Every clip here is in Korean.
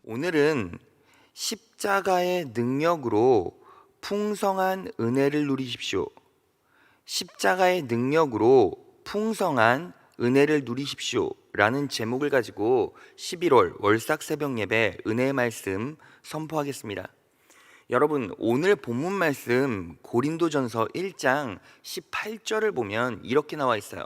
오늘은 십자가의 능력으로 풍성한 은혜를 누리십시오. 십자가의 능력으로 풍성한 은혜를 누리십시오 라는 제목을 가지고 11월 월삭 새벽 예배 은혜의 말씀 선포하겠습니다. 여러분, 오늘 본문 말씀 고린도전서 1장 18절을 보면 이렇게 나와 있어요.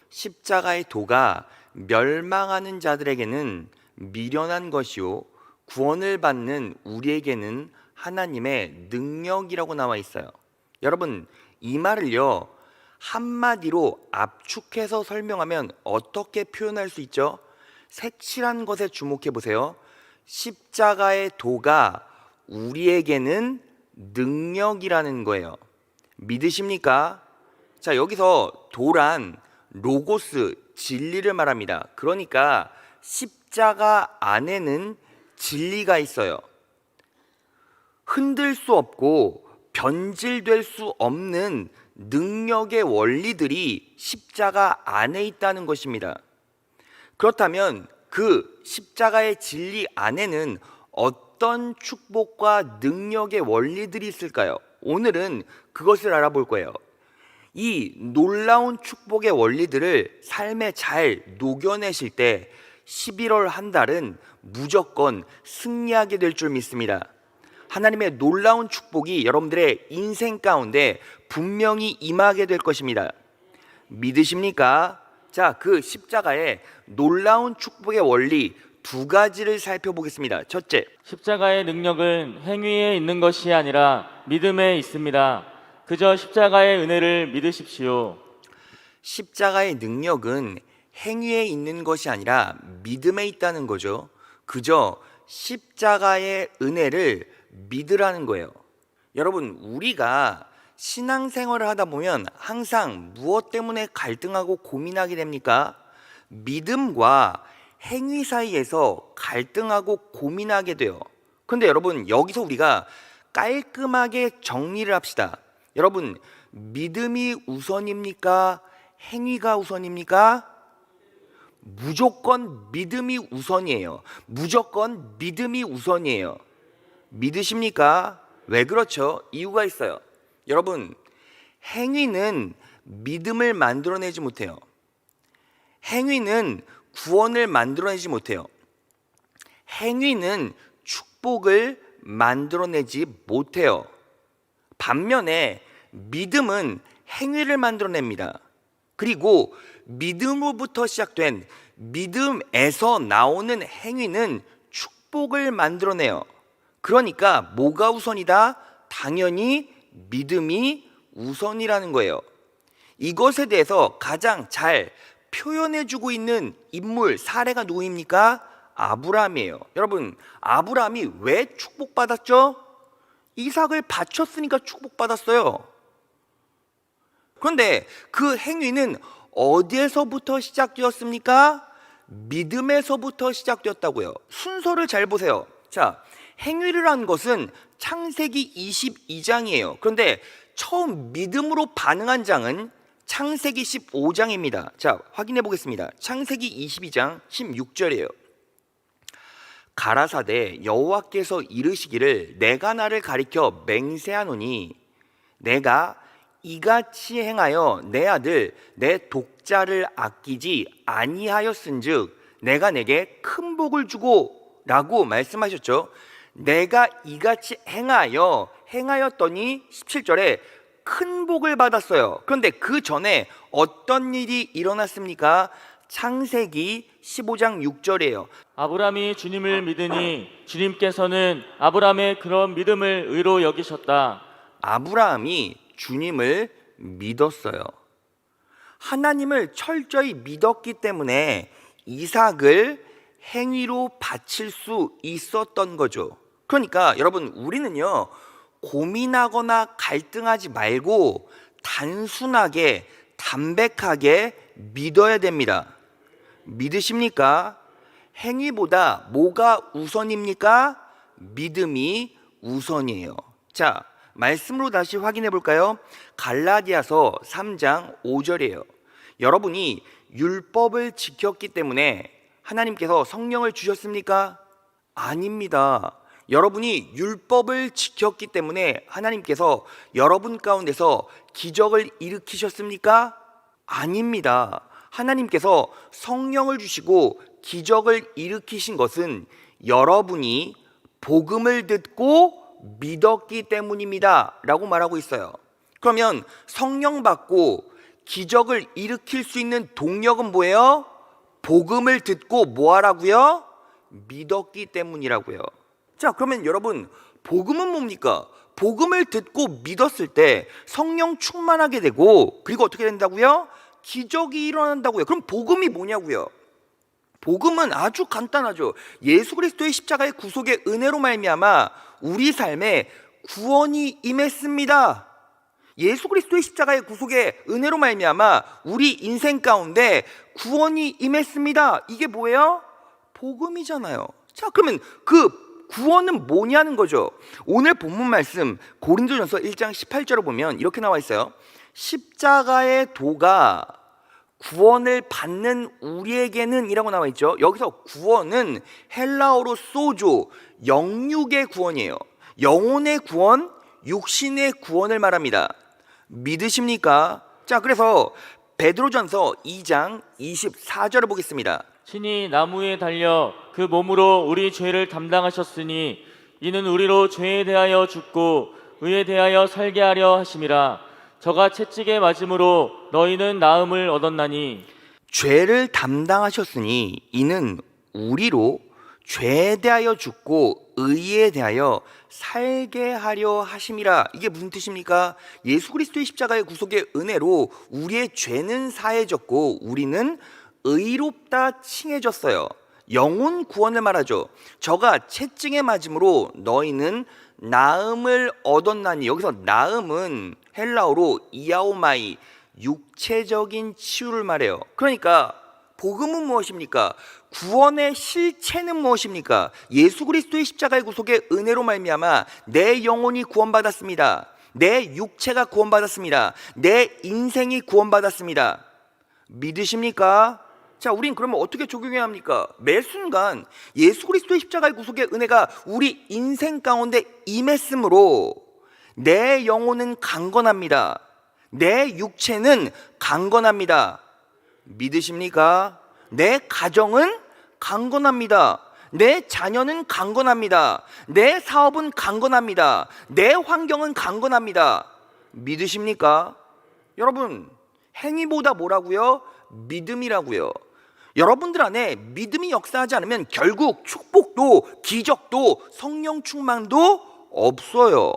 십자가의 도가 멸망하는 자들에게는 미련한 것이요 구원을 받는 우리에게는 하나님의 능력이라고 나와 있어요. 여러분, 이 말을요 한마디로 압축해서 설명하면 어떻게 표현할 수 있죠? 색칠한 것에 주목해 보세요. 십자가의 도가 우리에게는 능력이라는 거예요. 믿으십니까? 자, 여기서 도란 로고스, 진리를 말합니다. 그러니까 십자가 안에는 진리가 있어요. 흔들 수 없고 변질될 수 없는 능력의 원리들이 십자가 안에 있다는 것입니다. 그렇다면 그 십자가의 진리 안에는 어떤 축복과 능력의 원리들이 있을까요? 오늘은 그것을 알아볼 거예요. 이 놀라운 축복의 원리들을 삶에 잘 녹여내실 때 11월 한 달은 무조건 승리하게 될 줄 믿습니다. 하나님의 놀라운 축복이 여러분들의 인생 가운데 분명히 임하게 될 것입니다. 믿으십니까? 자, 그 십자가의 놀라운 축복의 원리 두 가지를 살펴보겠습니다. 첫째, 십자가의 능력은 행위에 있는 것이 아니라 믿음에 있습니다. 그저 십자가의 은혜를 믿으십시오. 십자가의 능력은 행위에 있는 것이 아니라 믿음에 있다는 거죠. 그저 십자가의 은혜를 믿으라는 거예요. 여러분, 우리가 신앙생활을 하다 보면 항상 무엇 때문에 갈등하고 고민하게 됩니까? 믿음과 행위 사이에서 갈등하고 고민하게 돼요. 그런데 여러분, 여기서 우리가 깔끔하게 정리를 합시다. 여러분, 믿음이 우선입니까? 행위가 우선입니까? 무조건 믿음이 우선이에요. 무조건 믿음이 우선이에요. 믿으십니까? 왜 그렇죠? 이유가 있어요. 여러분, 행위는 믿음을 만들어내지 못해요. 행위는 구원을 만들어내지 못해요. 행위는 축복을 만들어내지 못해요. 반면에 믿음은 행위를 만들어냅니다. 그리고 믿음으로부터 시작된 믿음에서 나오는 행위는 축복을 만들어내요. 그러니까 뭐가 우선이다? 당연히 믿음이 우선이라는 거예요. 이것에 대해서 가장 잘 표현해주고 있는 인물 사례가 누구입니까? 아브라함이에요. 여러분, 아브라함이 왜 축복받았죠? 이삭을 바쳤으니까 축복받았어요. 그런데 그 행위는 어디에서부터 시작되었습니까? 믿음에서부터 시작되었다고요. 순서를 잘 보세요. 자, 행위를 한 것은 창세기 22장이에요. 그런데 처음 믿음으로 반응한 장은 창세기 15장입니다. 자, 확인해 보겠습니다. 창세기 22장 16절이에요. 가라사대 여호와께서 이르시기를 내가 나를 가리켜 맹세하노니 내가 이같이 행하여 내 아들 내 독자를 아끼지 아니하였은즉 내가 내게 큰 복을 주고 라고 말씀하셨죠. 내가 이같이 행하였더니 17절에 큰 복을 받았어요. 그런데 그 전에 어떤 일이 일어났습니까? 창세기 15장 6절이에요. 아브라함이 주님을 믿으니 주님께서는 아브라함의 그런 믿음을 의로 여기셨다. 아브라함이 주님을 믿었어요. 하나님을 철저히 믿었기 때문에 이삭을 행위로 바칠 수 있었던 거죠. 그러니까 여러분, 우리는요 고민하거나 갈등하지 말고 단순하게 담백하게 믿어야 됩니다. 믿으십니까? 행위보다 뭐가 우선입니까? 믿음이 우선이에요. 자, 말씀으로 다시 확인해 볼까요? 갈라디아서 3장 5절이에요. 여러분이 율법을 지켰기 때문에 하나님께서 성령을 주셨습니까? 아닙니다. 여러분이 율법을 지켰기 때문에 하나님께서 여러분 가운데서 기적을 일으키셨습니까? 아닙니다. 하나님께서 성령을 주시고 기적을 일으키신 것은 여러분이 복음을 듣고 믿었기 때문입니다 라고 말하고 있어요. 그러면 성령 받고 기적을 일으킬 수 있는 동력은 뭐예요? 복음을 듣고 뭐 하라고요? 믿었기 때문이라고요. 자, 그러면 여러분, 복음은 뭡니까? 복음을 듣고 믿었을 때 성령 충만하게 되고, 그리고 어떻게 된다고요? 기적이 일어난다고요. 그럼 복음이 뭐냐고요? 복음은 아주 간단하죠. 예수 그리스도의 십자가의 구속의 은혜로 말미암아 우리 삶에 구원이 임했습니다. 예수 그리스도의 십자가의 구속의 은혜로 말미암아 우리 인생 가운데 구원이 임했습니다. 이게 뭐예요? 복음이잖아요. 자, 그러면 그 구원은 뭐냐는 거죠. 오늘 본문 말씀 고린도전서 1장 18절을 보면 이렇게 나와 있어요. 십자가의 도가 구원을 받는 우리에게는 이라고 나와 있죠. 여기서 구원은 헬라어로 소조, 영육의 구원이에요. 영혼의 구원, 육신의 구원을 말합니다. 믿으십니까? 자, 그래서 베드로전서 2장 24절을 보겠습니다. 친히 나무에 달려 그 몸으로 우리 죄를 담당하셨으니 이는 우리로 죄에 대하여 죽고 의에 대하여 살게 하려 하심이라. 저가 채찍에 맞음으로 너희는 나음을 얻었나니. 죄를 담당하셨으니 이는 우리로 죄에 대하여 죽고 의에 대하여 살게 하려 하심이라. 이게 무슨 뜻입니까? 예수 그리스도의 십자가의 구속의 은혜로 우리의 죄는 사해졌고 우리는 의롭다 칭해졌어요. 영혼 구원을 말하죠. 저가 채찍에 맞음으로 너희는 나음을 얻었나니. 여기서 나음은 헬라어로 이아오마이, 육체적인 치유를 말해요. 그러니까 복음은 무엇입니까? 구원의 실체는 무엇입니까? 예수 그리스도의 십자가의 구속의 은혜로 말미암아 내 영혼이 구원받았습니다. 내 육체가 구원받았습니다. 내 인생이 구원받았습니다. 믿으십니까? 자, 우린 그러면 어떻게 적용해야 합니까? 매 순간 예수 그리스도의 십자가의 구속의 은혜가 우리 인생 가운데 임했으므로 내 영혼은 강건합니다. 내 육체는 강건합니다. 믿으십니까? 내 가정은 강건합니다. 내 자녀는 강건합니다. 내 사업은 강건합니다. 내 환경은 강건합니다. 믿으십니까? 여러분, 행위보다 뭐라고요? 믿음이라고요. 여러분들 안에 믿음이 역사하지 않으면 결국 축복도 기적도 성령 충만도 없어요.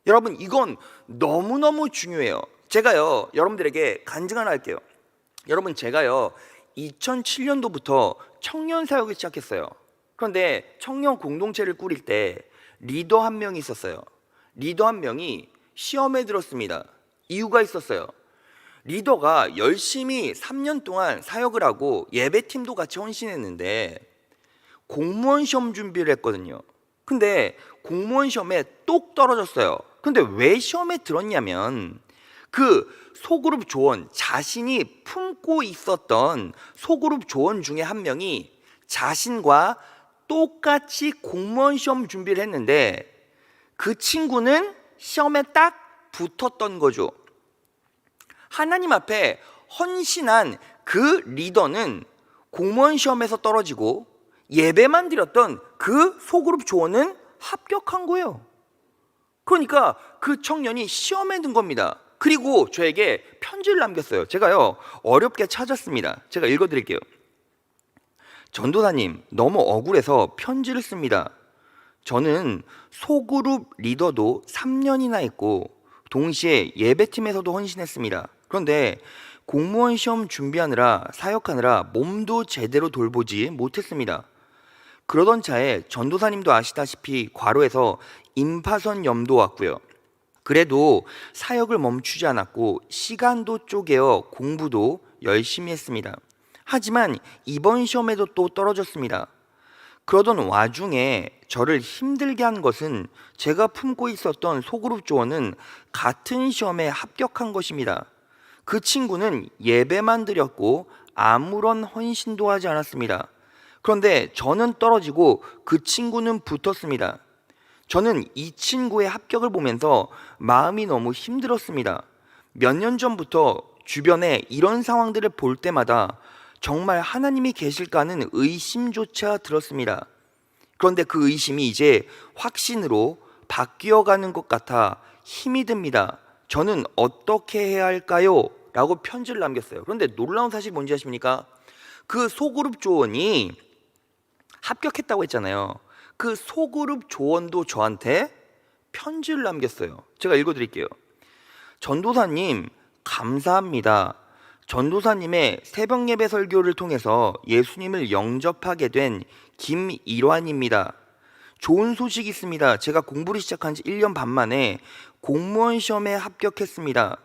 여러분, 이건 너무너무 중요해요. 제가요, 여러분들에게 간증 하나 할게요. 여러분, 제가요 2007년도부터 청년 사역을 시작했어요. 그런데 청년 공동체를 꾸릴 때 리더 한 명이 있었어요. 리더 한 명이 시험에 들었습니다. 이유가 있었어요. 리더가 열심히 3년 동안 사역을 하고 예배팀도 같이 헌신했는데 공무원 시험 준비를 했거든요. 근데 공무원 시험에 똑 떨어졌어요. 근데 왜 시험에 들었냐면 그 소그룹 조원, 자신이 품고 있었던 소그룹 조원 중에 한 명이 자신과 똑같이 공무원 시험 준비를 했는데 그 친구는 시험에 딱 붙었던 거죠. 하나님 앞에 헌신한 그 리더는 공무원 시험에서 떨어지고 예배만 드렸던 그 소그룹 조원은 합격한 거예요. 그러니까 그 청년이 시험에 든 겁니다. 그리고 저에게 편지를 남겼어요. 제가요 어렵게 찾았습니다. 제가 읽어드릴게요. 전도사님, 너무 억울해서 편지를 씁니다. 저는 소그룹 리더도 3년이나 했고 동시에 예배팀에서도 헌신했습니다. 그런데 공무원 시험 준비하느라 사역하느라 몸도 제대로 돌보지 못했습니다. 그러던 차에 전도사님도 아시다시피 과로해서 임파선 염도 왔고요. 그래도 사역을 멈추지 않았고 시간도 쪼개어 공부도 열심히 했습니다. 하지만 이번 시험에도 또 떨어졌습니다. 그러던 와중에 저를 힘들게 한 것은 제가 품고 있었던 소그룹 조언은 같은 시험에 합격한 것입니다. 그 친구는 예배만 드렸고 아무런 헌신도 하지 않았습니다. 그런데 저는 떨어지고 그 친구는 붙었습니다. 저는 이 친구의 합격을 보면서 마음이 너무 힘들었습니다. 몇 년 전부터 주변에 이런 상황들을 볼 때마다 정말 하나님이 계실까 하는 의심조차 들었습니다. 그런데 그 의심이 이제 확신으로 바뀌어가는 것 같아 힘이 듭니다. 저는 어떻게 해야 할까요? 라고 편지를 남겼어요. 그런데 놀라운 사실이 뭔지 아십니까? 그 소그룹 조원이 합격했다고 했잖아요. 그 소그룹 조원도 저한테 편지를 남겼어요. 제가 읽어드릴게요. 전도사님, 감사합니다. 전도사님의 새벽 예배 설교를 통해서 예수님을 영접하게 된 김일환입니다. 좋은 소식이 있습니다. 제가 공부를 시작한 지 1년 반 만에 공무원 시험에 합격했습니다.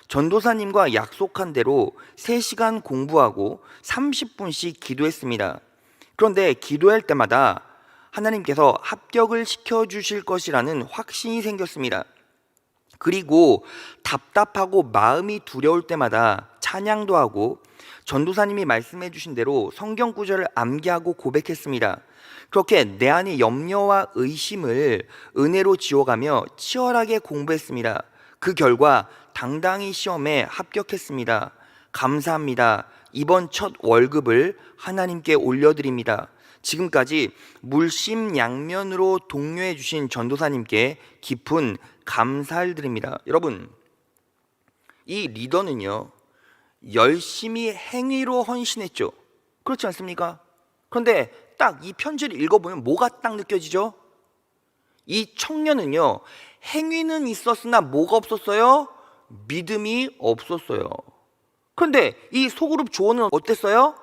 전도사님과 약속한 대로 3시간 공부하고 30분씩 기도했습니다. 그런데 기도할 때마다 하나님께서 합격을 시켜주실 것이라는 확신이 생겼습니다. 그리고 답답하고 마음이 두려울 때마다 찬양도 하고 전도사님이 말씀해 주신 대로 성경 구절을 암기하고 고백했습니다. 그렇게 내 안의 염려와 의심을 은혜로 지워가며 치열하게 공부했습니다. 그 결과 당당히 시험에 합격했습니다. 감사합니다. 이번 첫 월급을 하나님께 올려드립니다. 지금까지 물심양면으로 독려해 주신 전도사님께 깊은 감사를 드립니다. 여러분, 이 리더는요, 열심히 행위로 헌신했죠. 그렇지 않습니까? 그런데 딱 이 편지를 읽어보면 뭐가 딱 느껴지죠? 이 청년은요, 행위는 있었으나 뭐가 없었어요? 믿음이 없었어요. 그런데 이 소그룹 조원은 어땠어요?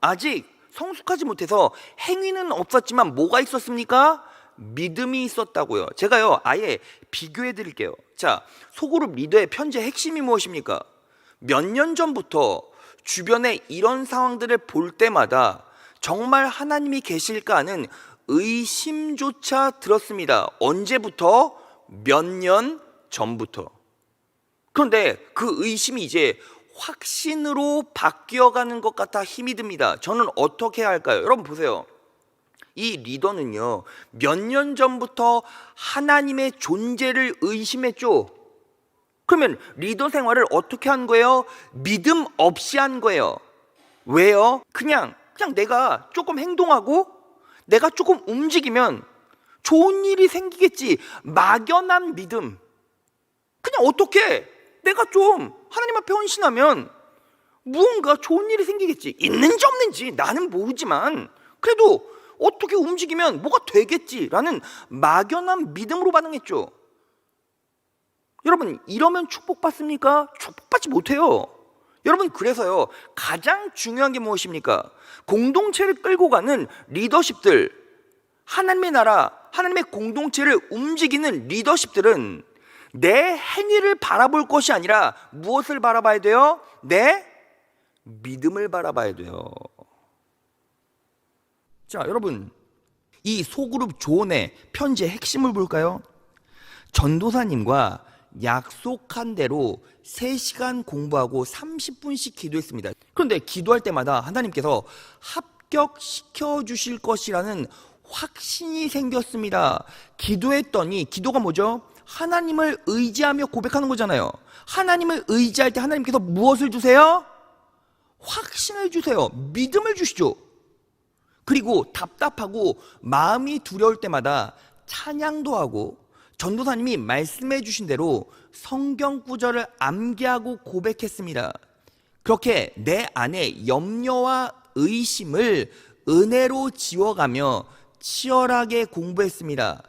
아직 성숙하지 못해서 행위는 없었지만 뭐가 있었습니까? 믿음이 있었다고요. 제가요, 아예 비교해 드릴게요. 자, 소그룹 리더의 편지의 핵심이 무엇입니까? 몇 년 전부터 주변에 이런 상황들을 볼 때마다 정말 하나님이 계실까 하는 의심조차 들었습니다. 언제부터? 몇 년 전부터. 그런데 그 의심이 이제 확신으로 바뀌어가는 것 같아 힘이 듭니다. 저는 어떻게 해야 할까요? 여러분 보세요. 이 리더는요, 몇 년 전부터 하나님의 존재를 의심했죠. 그러면 리더 생활을 어떻게 한 거예요? 믿음 없이 한 거예요. 왜요? 그냥 내가 조금 행동하고 내가 조금 움직이면 좋은 일이 생기겠지. 막연한 믿음. 그냥 어떻게 내가 좀 하나님 앞에 헌신하면 무언가 좋은 일이 생기겠지. 있는지 없는지 나는 모르지만 그래도 어떻게 움직이면 뭐가 되겠지라는 막연한 믿음으로 반응했죠. 여러분, 이러면 축복받습니까? 축복받지 못해요. 여러분, 그래서요, 가장 중요한 게 무엇입니까? 공동체를 끌고 가는 리더십들, 하나님의 나라, 하나님의 공동체를 움직이는 리더십들은 내 행위를 바라볼 것이 아니라 무엇을 바라봐야 돼요? 내 믿음을 바라봐야 돼요. 자, 여러분, 이 소그룹 조언의 편지의 핵심을 볼까요? 전도사님과 약속한 대로 3시간 공부하고 30분씩 기도했습니다. 그런데 기도할 때마다 하나님께서 합격시켜 주실 것이라는 확신이 생겼습니다. 기도했더니, 기도가 뭐죠? 하나님을 의지하며 고백하는 거잖아요. 하나님을 의지할 때 하나님께서 무엇을 주세요? 확신을 주세요. 믿음을 주시죠. 그리고 답답하고 마음이 두려울 때마다 찬양도 하고 전도사님이 말씀해 주신 대로 성경 구절을 암기하고 고백했습니다. 그렇게 내 안에 염려와 의심을 은혜로 지워가며 치열하게 공부했습니다.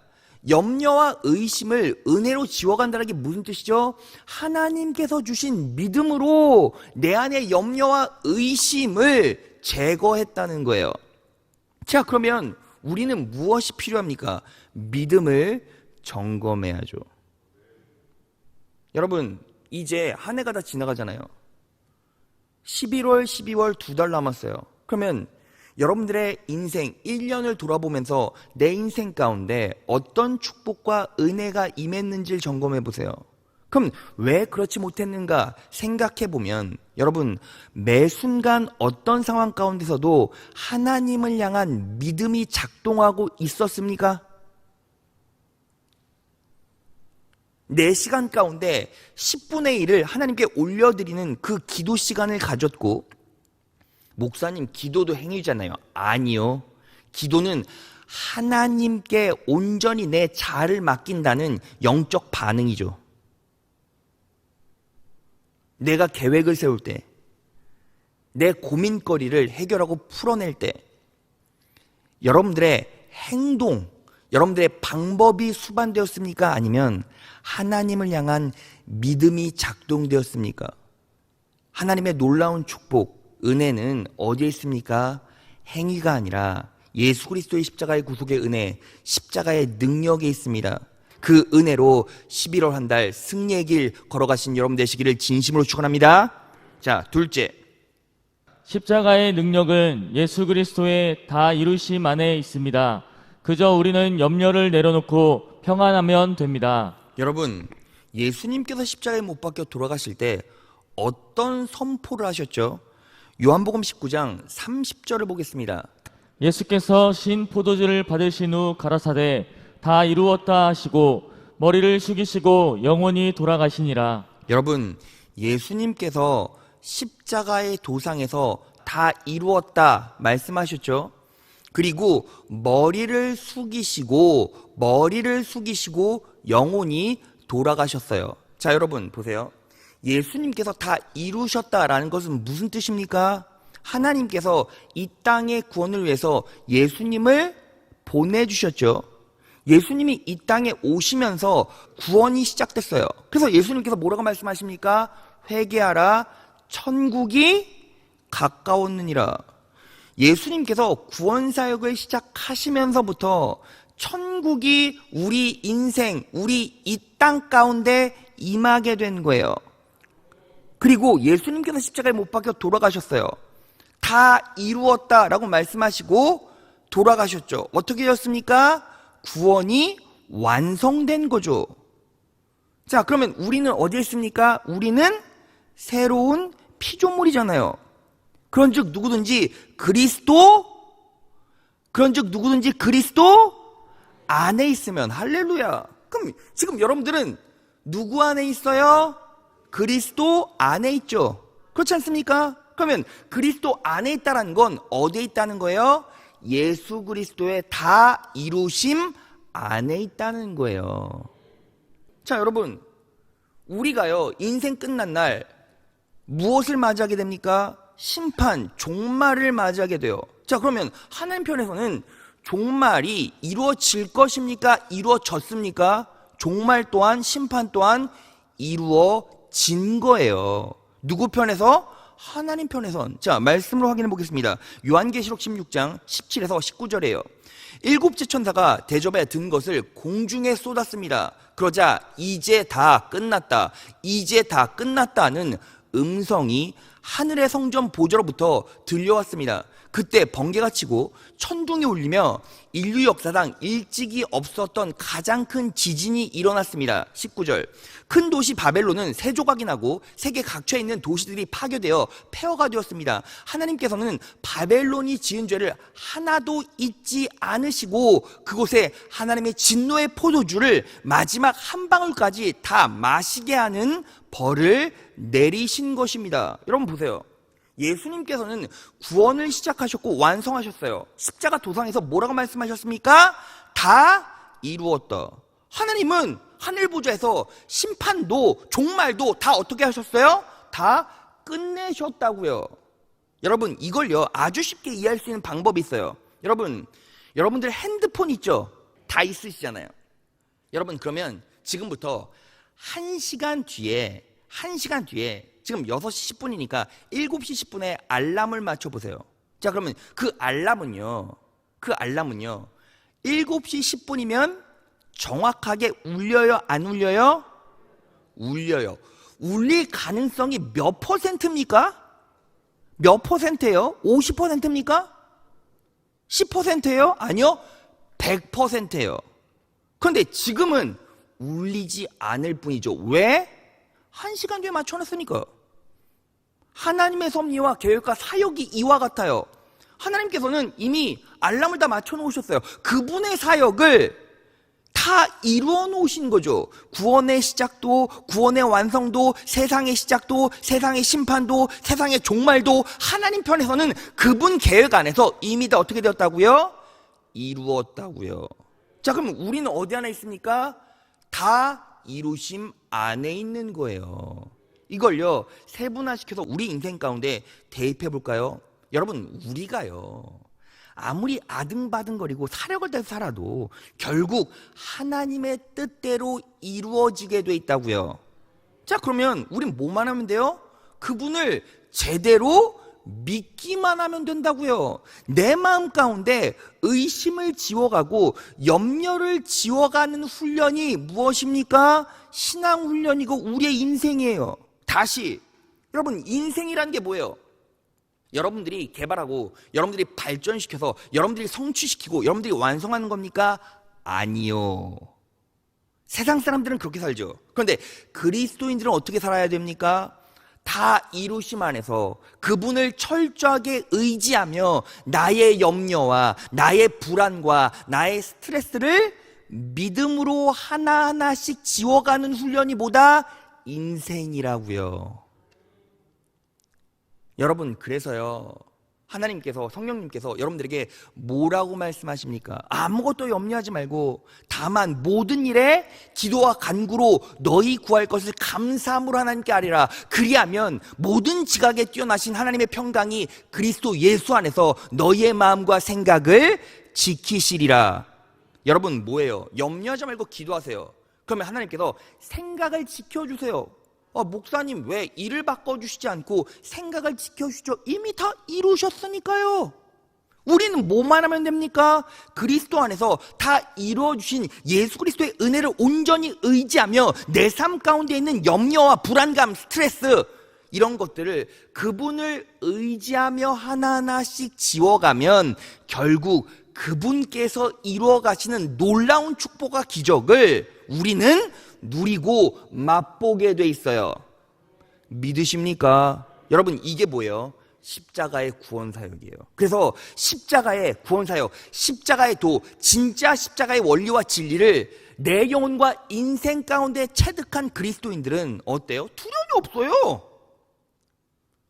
염려와 의심을 은혜로 지워간다는 게 무슨 뜻이죠? 하나님께서 주신 믿음으로 내 안에 염려와 의심을 제거했다는 거예요. 자, 그러면 우리는 무엇이 필요합니까? 믿음을 점검해야죠. 여러분, 이제 한 해가 다 지나가잖아요. 11월, 12월 2달 남았어요. 그러면 여러분들의 인생 1년을 돌아보면서 내 인생 가운데 어떤 축복과 은혜가 임했는지를 점검해 보세요. 그럼 왜 그렇지 못했는가 생각해 보면 여러분, 매 순간 어떤 상황 가운데서도 하나님을 향한 믿음이 작동하고 있었습니까? 내 시간 가운데 10분의 1을 하나님께 올려드리는 그 기도 시간을 가졌고, 목사님 기도도 행위잖아요. 아니요. 기도는 하나님께 온전히 내 자아를 맡긴다는 영적 반응이죠. 내가 계획을 세울 때, 내 고민거리를 해결하고 풀어낼 때, 여러분들의 행동, 여러분들의 방법이 수반되었습니까? 아니면 하나님을 향한 믿음이 작동되었습니까? 하나님의 놀라운 축복, 은혜는 어디에 있습니까? 행위가 아니라 예수 그리스도의 십자가의 구속의 은혜, 십자가의 능력에 있습니다. 그 은혜로 11월 한 달 승리의 길 걸어가신 여러분 되시기를 진심으로 축원합니다. 자, 둘째, 십자가의 능력은 예수 그리스도의 다 이루심 안에 있습니다. 그저 우리는 염려를 내려놓고 평안하면 됩니다. 여러분, 예수님께서 십자가에 못 박혀 돌아가실 때 어떤 선포를 하셨죠? 요한복음 19장 30절을 보겠습니다. 예수께서 신 포도주를 받으신 후 가라사대 다 이루었다 하시고 머리를 숙이시고 영원히 돌아가시니라. 여러분, 예수님께서 십자가의 도상에서 다 이루었다 말씀하셨죠? 그리고 머리를 숙이시고 영원히 돌아가셨어요. 자, 여러분 보세요. 예수님께서 다 이루셨다라는 것은 무슨 뜻입니까? 하나님께서 이 땅의 구원을 위해서 예수님을 보내주셨죠. 예수님이 이 땅에 오시면서 구원이 시작됐어요. 그래서 예수님께서 뭐라고 말씀하십니까? 회개하라, 천국이 가까웠느니라. 예수님께서 구원사역을 시작하시면서부터 천국이 우리 인생, 우리 이 땅 가운데 임하게 된 거예요. 그리고 예수님께서 십자가에 못 박혀 돌아가셨어요. 다 이루었다라고 말씀하시고 돌아가셨죠. 어떻게 되었습니까? 구원이 완성된 거죠. 자, 그러면 우리는 어디에 있습니까? 우리는 새로운 피조물이잖아요. 그런즉 누구든지 그리스도 안에 있으면, 할렐루야. 그럼 지금 여러분들은 누구 안에 있어요? 그리스도 안에 있죠. 그렇지 않습니까? 그러면 그리스도 안에 있다는 건 어디에 있다는 거예요? 예수 그리스도의 다 이루심 안에 있다는 거예요. 자, 여러분, 우리가요 인생 끝난 날 무엇을 맞이하게 됩니까? 심판, 종말을 맞이하게 돼요. 자, 그러면 하나님 편에서는 종말이 이루어질 것입니까? 이루어졌습니까? 종말 또한 심판 또한 이루어진 거예요. 누구 편에서? 하나님 편에선. 자, 말씀으로 확인해 보겠습니다. 요한계시록 16장 17에서 19절이에요. 일곱째 천사가 대접에 든 것을 공중에 쏟았습니다. 그러자 이제 다 끝났다, 이제 다 끝났다는 음성이 하늘의 성전 보좌로부터 들려왔습니다. 그때 번개가 치고 천둥이 울리며 인류 역사상 일찍이 없었던 가장 큰 지진이 일어났습니다. 19절. 큰 도시 바벨론은 세 조각이 나고 세계 각처에 있는 도시들이 파괴되어 폐허가 되었습니다. 하나님께서는 바벨론이 지은 죄를 하나도 잊지 않으시고 그곳에 하나님의 진노의 포도주를 마지막 한 방울까지 다 마시게 하는 벌을 내리신 것입니다. 여러분 보세요. 예수님께서는 구원을 시작하셨고 완성하셨어요. 십자가 도상에서 뭐라고 말씀하셨습니까? 다 이루었다. 하나님은 하늘 보좌에서 심판도 종말도 다 어떻게 하셨어요? 다 끝내셨다고요. 여러분, 이걸요 아주 쉽게 이해할 수 있는 방법이 있어요. 여러분들 핸드폰 있죠? 다 있으시잖아요. 여러분, 그러면 지금부터 1시간 뒤에 지금 6시 10분이니까 7시 10분에 알람을 맞춰보세요. 자, 그러면 그 알람은요 7시 10분이면 정확하게 울려요, 안 울려요? 울려요. 울릴 가능성이 몇 퍼센트입니까? 몇 퍼센트예요? 50%입니까? 10%예요? 아니요, 100%예요. 그런데 지금은 울리지 않을 뿐이죠. 왜? 1시간 뒤에 맞춰놨으니까. 하나님의 섭리와 계획과 사역이 이와 같아요. 하나님께서는 이미 알람을 다 맞춰놓으셨어요. 그분의 사역을 다 이루어 놓으신 거죠. 구원의 시작도, 구원의 완성도, 세상의 시작도, 세상의 심판도, 세상의 종말도 하나님 편에서는 그분 계획 안에서 이미 다 어떻게 되었다고요? 이루었다고요. 자, 그럼 우리는 어디 안에 있습니까? 다 이루심 안에 있는 거예요. 이걸요 세분화시켜서 우리 인생 가운데 대입해 볼까요? 여러분, 우리가요 아무리 아등바등거리고 사력을 다해서 살아도 결국 하나님의 뜻대로 이루어지게 돼 있다고요. 자, 그러면 우린 뭐만 하면 돼요? 그분을 제대로 믿기만 하면 된다고요. 내 마음 가운데 의심을 지워가고 염려를 지워가는 훈련이 무엇입니까? 신앙 훈련이고 우리의 인생이에요. 다시, 여러분, 인생이라는 게 뭐예요? 여러분들이 개발하고 여러분들이 발전시켜서 여러분들이 성취시키고 여러분들이 완성하는 겁니까? 아니요. 세상 사람들은 그렇게 살죠. 그런데 그리스도인들은 어떻게 살아야 됩니까? 다 이루심 안에서 그분을 철저하게 의지하며 나의 염려와 나의 불안과 나의 스트레스를 믿음으로 하나하나씩 지워가는 훈련이 뭐다? 인생이라고요. 여러분, 그래서요 하나님께서, 성령님께서 여러분들에게 뭐라고 말씀하십니까? 아무것도 염려하지 말고 다만 모든 일에 기도와 간구로 너희 구할 것을 감사함으로 하나님께 아뢰라. 그리하면 모든 지각에 뛰어나신 하나님의 평강이 그리스도 예수 안에서 너희의 마음과 생각을 지키시리라. 여러분, 뭐예요? 염려하지 말고 기도하세요. 그러면 하나님께서 생각을 지켜주세요. 목사님 왜 일을 바꿔주시지 않고 생각을 지켜주시죠? 이미 다 이루셨으니까요. 우리는 뭐만 하면 됩니까? 그리스도 안에서 다 이루어주신 예수 그리스도의 은혜를 온전히 의지하며 내 삶 가운데 있는 염려와 불안감, 스트레스 이런 것들을 그분을 의지하며 하나하나씩 지워가면 결국 그분께서 이루어 가시는 놀라운 축복과 기적을 우리는 누리고 맛보게 돼 있어요. 믿으십니까? 여러분, 이게 뭐예요? 십자가의 구원 사역이에요. 그래서 십자가의 구원 사역, 십자가의 도, 진짜 십자가의 원리와 진리를 내 영혼과 인생 가운데 체득한 그리스도인들은 어때요? 두려움이 없어요.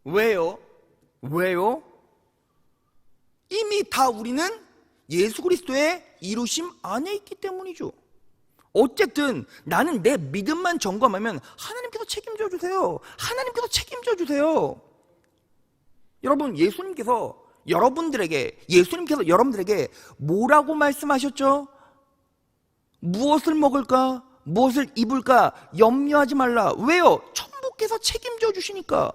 왜요? 왜요? 이미 다 우리는 예수 그리스도의 이루심 안에 있기 때문이죠. 어쨌든 나는 내 믿음만 점검하면 하나님께서 책임져 주세요. 하나님께서 책임져 주세요. 여러분, 예수님께서 여러분들에게 뭐라고 말씀하셨죠? 무엇을 먹을까? 무엇을 입을까? 염려하지 말라. 왜요? 천부께서 책임져 주시니까.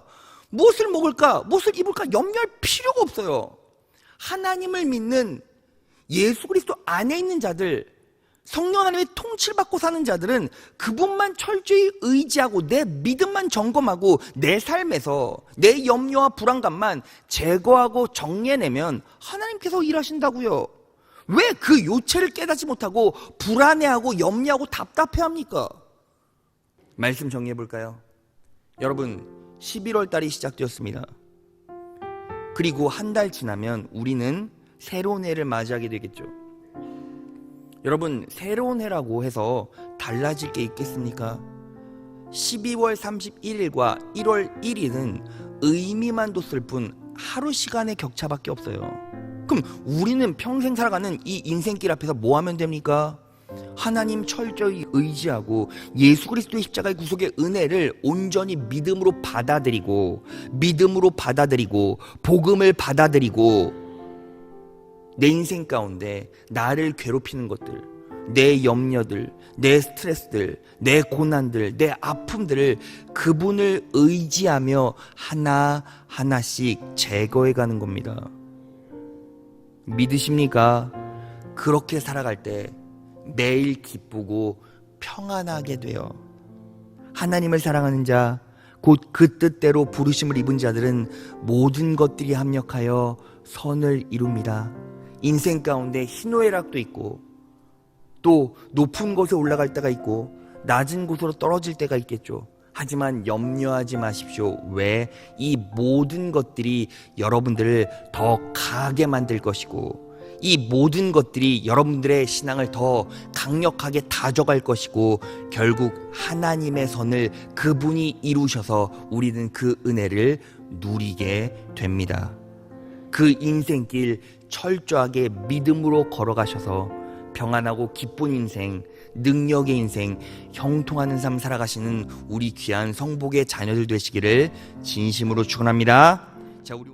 무엇을 먹을까? 무엇을 입을까? 염려할 필요가 없어요. 하나님을 믿는 예수 그리스도 안에 있는 자들, 성령 하나님의 통치를 받고 사는 자들은 그분만 철저히 의지하고 내 믿음만 점검하고 내 삶에서 내 염려와 불안감만 제거하고 정리해내면 하나님께서 일하신다고요. 왜 그 요체를 깨닫지 못하고 불안해하고 염려하고 답답해합니까? 말씀 정리해볼까요? 여러분, 11월 달이 시작되었습니다. 그리고 한 달 지나면 우리는 새로운 해를 맞이하게 되겠죠. 여러분, 새로운 해라고 해서 달라질 게 있겠습니까? 12월 31일과 1월 1일은 의미만 뒀을 뿐 하루 시간의 격차밖에 없어요. 그럼 우리는 평생 살아가는 이 인생길 앞에서 뭐 하면 됩니까? 하나님 철저히 의지하고 예수 그리스도의 십자가의 구속의 은혜를 온전히 믿음으로 받아들이고 복음을 받아들이고 내 인생 가운데 나를 괴롭히는 것들, 내 염려들, 내 스트레스들, 내 고난들, 내 아픔들을 그분을 의지하며 하나하나씩 제거해가는 겁니다. 믿으십니까? 그렇게 살아갈 때 매일 기쁘고 평안하게 돼요. 하나님을 사랑하는 자, 곧 그 뜻대로 부르심을 입은 자들은 모든 것들이 합력하여 선을 이룹니다. 인생 가운데 희노애락도 있고 또 높은 곳에 올라갈 때가 있고 낮은 곳으로 떨어질 때가 있겠죠. 하지만 염려하지 마십시오. 왜? 이 모든 것들이 여러분들을 더 강하게 만들 것이고, 이 모든 것들이 여러분들의 신앙을 더 강력하게 다져갈 것이고, 결국 하나님의 선을 그분이 이루셔서 우리는 그 은혜를 누리게 됩니다. 그 인생길 철저하게 믿음으로 걸어가셔서 평안하고 기쁜 인생, 능력의 인생, 형통하는 삶 살아가시는 우리 귀한 성복의 자녀들 되시기를 진심으로 축원합니다. 자, 우리